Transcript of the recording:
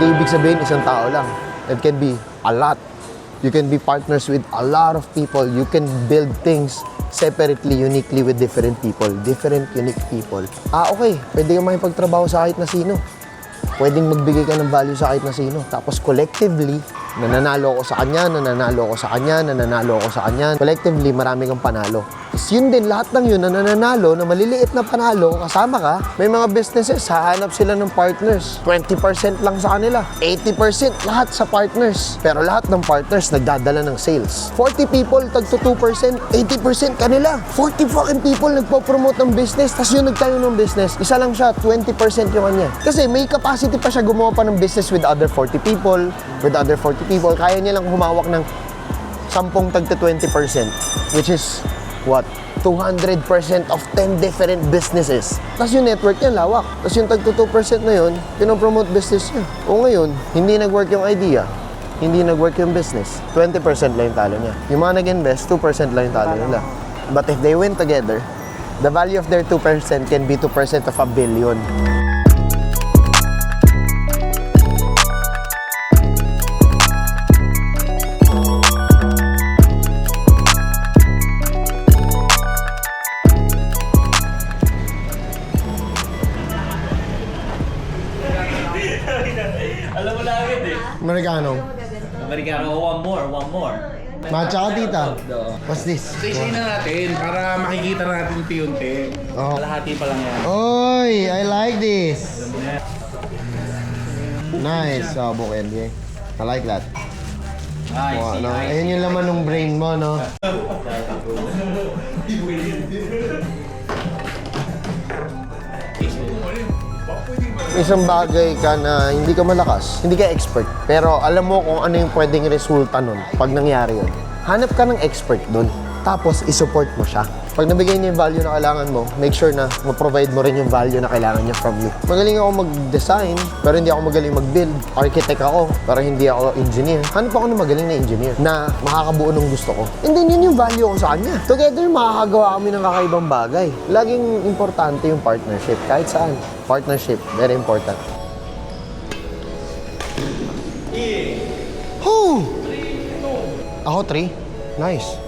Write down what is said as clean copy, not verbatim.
hindi ibig sabihin isang tao lang. It can be a lot. You can be partners with a lot of people. You can build things separately, uniquely with different people. Different, unique people. Okay. Pwede ka makipagtrabaho sa kahit na sino. Pwedeng magbigay ka ng value sa kahit na sino. Tapos collectively, nananalo ako sa kanya, nananalo ako sa kanya, nananalo ako sa kanya. Collectively, marami kang panalo. Tapos yun din, lahat ng yun na nananalo, na maliliit na panalo, kasama ka, may mga businesses, hahanap sila ng partners. 20% lang sa kanila. 80% lahat sa partners. Pero lahat ng partners nagdadala ng sales. 40 people, tagto 2%, 80% kanila. 40 fucking people nagpo-promote ng business, tapos yun nagtayo ng business. Isa lang siya, 20% yung kanya. Kasi may capacity pa siya gumawa pa ng business with other 40 people, kaya niya lang humawak ng 10 tagta 20%, which is what? 200% of 10 different businesses. Tapos yung network niya lawak. Tapos yung tagto 2% na yun, pinopromote business niya. O ngayon, hindi nag-work yung idea, hindi nag-work yung business. 20% lang yung talo niya. Yung mga nag-invest, 2% lang yung talo nila. But if they win together, the value of their 2% can be 2% of a billion. Alam mo na agad eh. Amerikano. Amerikano, one more. Matcha ka, tita. What's this? Isa na natin para makikita natin unti-unti. Oh. Kalahati pa lang yan. Oy, I like this. Nice. Oh, bukid. I like that. Oh, no. Ayun yung laman ng brain mo, no? Isang bagay ka na hindi ka malakas, hindi ka expert, pero alam mo kung ano yung pwedeng resulta nun pag nangyari yun. Hanap ka ng expert dun, tapos isupport mo siya. Pag nabigay niya yung value na kailangan mo, make sure na ma-provide mo rin yung value na kailangan niya from you. Magaling ako mag-design, pero hindi ako magaling mag-build. Architect ako, pero hindi ako engineer. Hanap ako ng magaling na engineer na makakabuo ng gusto ko. And then yun yung value ko sa kanya. Together, makakagawa kami ng kakaibang bagay. Laging importante yung partnership, kahit saan. Partnership, very important. Whew! Ako 3. Nice.